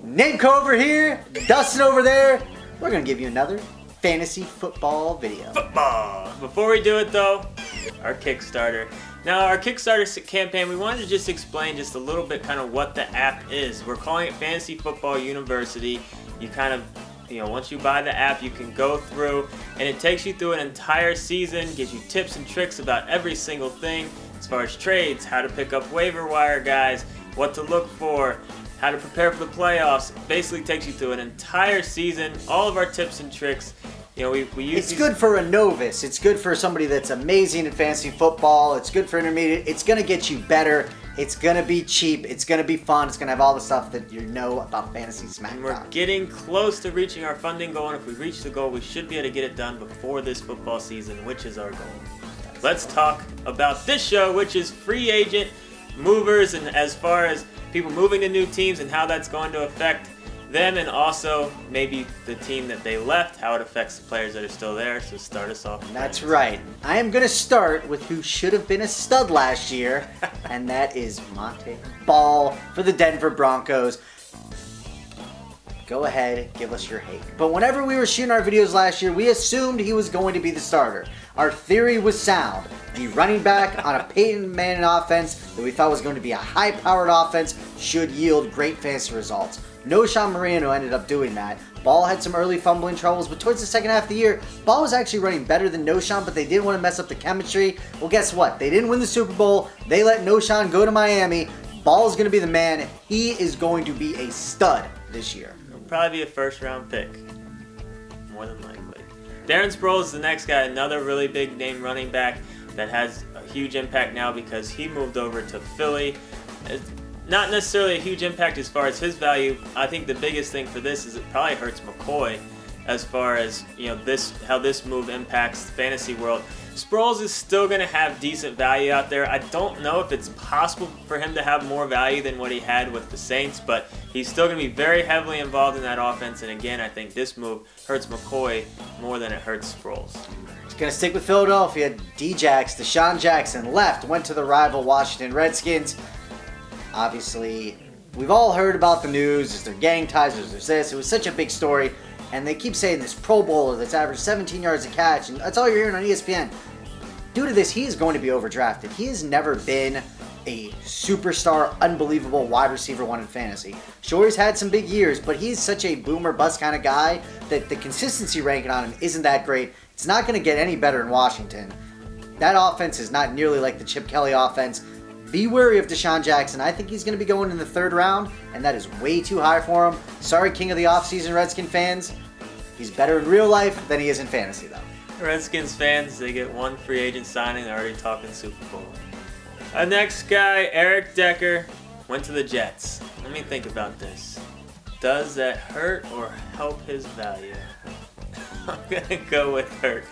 Nameco over here, Dustin over there. We're gonna give you another fantasy football video. Football! Before we do it though, our Kickstarter. Now our Kickstarter campaign, we wanted to just explain just a little bit kind of what the app is. We're calling it Fantasy Football University. You kind of, once you buy the app, you can go through and it takes you through an entire season, gives you tips and tricks about every single thing as far as trades, how to pick up waiver wire guys, what to look for, how to prepare for the playoffs. It basically takes you through an entire season, all of our tips and tricks. We use It's good for a novice. It's good for somebody that's amazing at fantasy football. It's good for intermediate. It's going to get you better. It's going to be cheap. It's going to be fun. It's going to have all the stuff that you know about Fantasy Smackdown. And we're getting close to reaching our funding goal, and if we reach the goal, we should be able to get it done before this football season, which is our goal. Let's talk about this show, which is free agent movers, and as far as people moving to new teams and how that's going to affect them, and also maybe the team that they left, how it affects the players that are still there. So start us off. That's right. I am going to start with who should have been a stud last year, and that is Montee Ball for the Denver Broncos. Go ahead, give us your hate. But whenever we were shooting our videos last year, we assumed he was going to be the starter. Our theory was sound. The running back on a Peyton Manning offense that we thought was going to be a high-powered offense should yield great fantasy results. Knowshon Moreno ended up doing that. Ball had some early fumbling troubles, but towards the second half of the year, Ball was actually running better than Knowshon, but they didn't want to mess up the chemistry. Well, guess what? They didn't win the Super Bowl. They let Knowshon go to Miami. Ball is going to be the man. He is going to be a stud this year. He'll probably be a first-round pick, more than likely. Darren Sproles is the next guy, another really big name running back that has a huge impact now because he moved over to Philly. Not necessarily a huge impact as far as his value. I think the biggest thing for this is it probably hurts McCoy as far as how this move impacts the fantasy world. Sproles is still going to have decent value out there. I don't know if it's possible for him to have more value than what he had with the Saints, but he's still going to be very heavily involved in that offense. And again, I think this move hurts McCoy more than it hurts Sproles. Going to stick with Philadelphia. DeSean Jackson left, went to the rival Washington Redskins. Obviously, we've all heard about the news. Is there gang ties? There's this. It was such a big story. And they keep saying this Pro Bowler that's averaged 17 yards a catch. And that's all you're hearing on ESPN. Due to this, he is going to be overdrafted. He has never been a superstar, unbelievable wide receiver one in fantasy. Sure, he's had some big years, but he's such a boomer bust kind of guy that the consistency ranking on him isn't that great. It's not going to get any better in Washington. That offense is not nearly like the Chip Kelly offense. Be wary of DeSean Jackson. I think he's going to be going in the 3rd round, and that is way too high for him. Sorry, king of the offseason Redskin fans. He's better in real life than he is in fantasy, though. Redskins fans, they get one free agent signing. They're already talking Super Bowl. Our next guy, Eric Decker, went to the Jets. Let me think about this. Does that hurt or help his value? I'm going to go with hurt.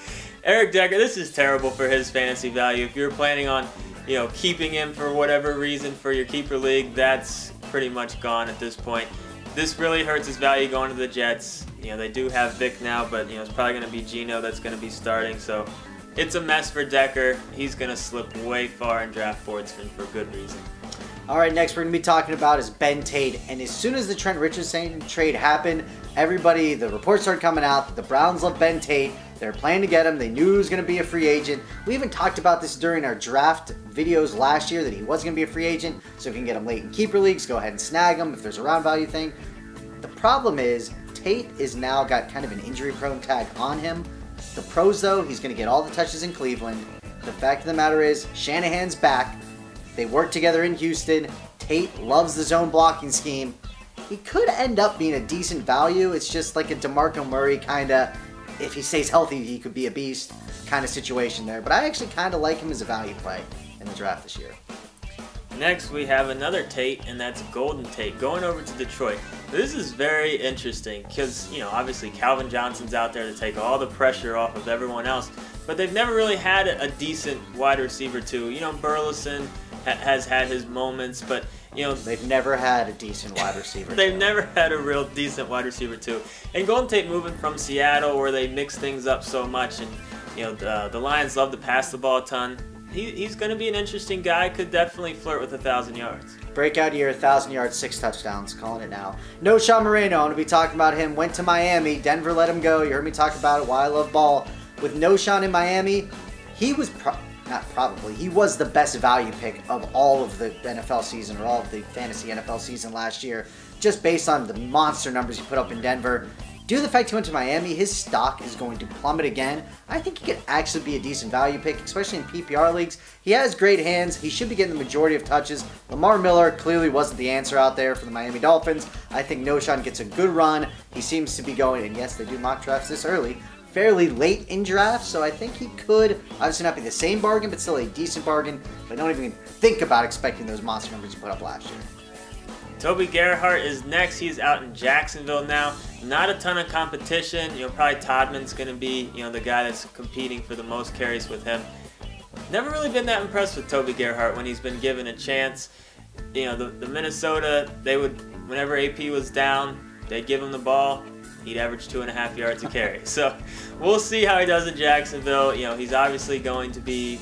Eric Decker, this is terrible for his fantasy value. If you're planning on keeping him for whatever reason for your keeper league, that's pretty much gone at this point. This really hurts his value going to the Jets. They do have Vic now, but it's probably going to be Geno that's going to be starting. So it's a mess for Decker. He's going to slip way far in draft boards for good reason. All right, next we're going to be talking about is Ben Tate. And as soon as the Trent Richardson trade happened, the reports started coming out that the Browns love Ben Tate. They were planning to get him. They knew he was going to be a free agent. We even talked about this during our draft videos last year that he was going to be a free agent. So if you can get him late in keeper leagues, go ahead and snag him if there's a round value thing. The problem is Tate is now got kind of an injury-prone tag on him. The pros, though, he's going to get all the touches in Cleveland. The fact of the matter is Shanahan's back. They work together in Houston. Tate loves the zone blocking scheme. He could end up being a decent value. It's just like a DeMarco Murray kind of, if he stays healthy, he could be a beast kind of situation there. But I actually kind of like him as a value play in the draft this year. Next, we have another Tate, and that's Golden Tate going over to Detroit. This is very interesting because, obviously Calvin Johnson's out there to take all the pressure off of everyone else, but they've never really had a decent wide receiver too. Burleson has had his moments, but they've never had a decent wide receiver. They've never had a real decent wide receiver too. And Golden Tate moving from Seattle, where they mix things up so much, and the Lions love to pass the ball a ton. he's going to be an interesting guy. Could definitely flirt with 1,000 yards. Breakout year, 1,000 yards, 6 touchdowns. Calling it now. Knowshon Moreno, I'm going to be talking about him. Went to Miami. Denver let him go. You heard me talk about it. Why I love ball. With Knowshon in Miami, he was he was the best value pick of all of the NFL season, or all of the fantasy NFL season last year, just based on the monster numbers he put up in Denver. Due to the fact he went to Miami, his stock is going to plummet again. I think he could actually be a decent value pick, especially in PPR leagues. He has great hands. He should be getting the majority of touches. Lamar Miller clearly wasn't the answer out there for the Miami Dolphins. I think Knowshon gets a good run. He seems to be going, and yes, they do mock drafts this early, fairly late in drafts, so I think he could obviously not be the same bargain, but still a decent bargain. But don't even think about expecting those monster numbers he put up last year. Toby Gerhart is next. He's out in Jacksonville now. Not a ton of competition. Probably Todman's going to be, the guy that's competing for the most carries with him. Never really been that impressed with Toby Gerhart when he's been given a chance. The Minnesota, they would, whenever AP was down, they'd give him the ball. He'd average 2.5 yards a carry. So we'll see how he does in Jacksonville. He's obviously going to be,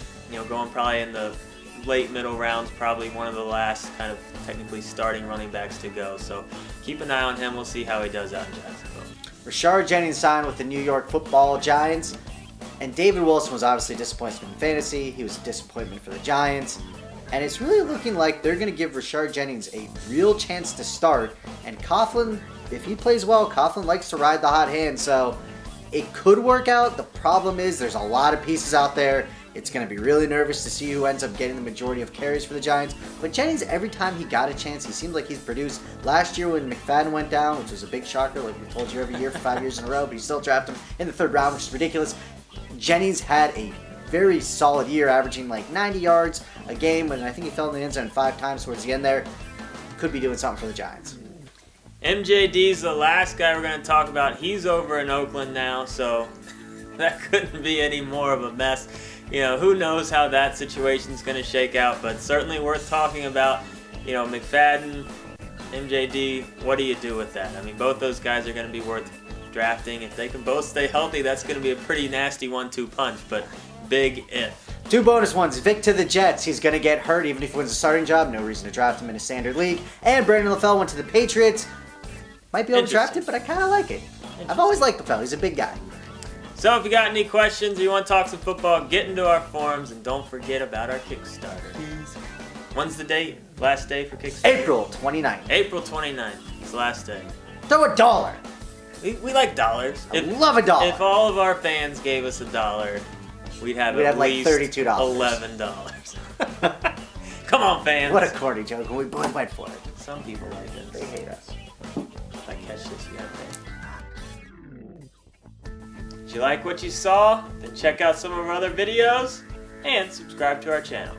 going probably in the late middle rounds, probably one of the last kind of technically starting running backs to go. So keep an eye on him. We'll see how he does out in Jacksonville. Rashad Jennings signed with the New York Football Giants, and David Wilson was obviously a disappointment in fantasy. He was a disappointment for the Giants, and it's really looking like they're going to give Rashad Jennings a real chance to start. And Coughlin, if he plays well, Coughlin likes to ride the hot hand, so it could work out. The problem is there's a lot of pieces out there. It's going to be really nervous to see who ends up getting the majority of carries for the Giants. But Jennings, every time he got a chance, he seems like he's produced. Last year when McFadden went down, which was a big shocker, like we told you every year for 5 years in a row, but you still draft him in the 3rd round, which is ridiculous. Jennings had a very solid year, averaging like 90 yards a game, and I think he fell in the end zone 5 times towards the end there. Could be doing something for the Giants. MJD's the last guy we're going to talk about. He's over in Oakland now, so that couldn't be any more of a mess. Who knows how that situation's going to shake out, but certainly worth talking about. McFadden, MJD, what do you do with that? I mean, both those guys are going to be worth drafting. If they can both stay healthy, that's going to be a pretty nasty 1-2 punch, but big if. 2 bonus ones. Vic to the Jets. He's going to get hurt even if he wins a starting job. No reason to draft him in a standard league. And Brandon LaFell went to the Patriots. Might be able to draft him, but I kind of like it. I've always liked LaFell. He's a big guy. So if you got any questions or you want to talk some football, get into our forums, and don't forget about our Kickstarter. When's the date? Last day for Kickstarter? April 29th. April 29th. It's the last day. Throw $1. We like dollars. I love $1. If all of our fans gave us $1, we'd have at least like $32. $11. Come on, fans. What a corny joke. We both went for it. Some people like it. They hate us. If I catch this, you gotta pay. If you like what you saw, then check out some of our other videos and subscribe to our channel.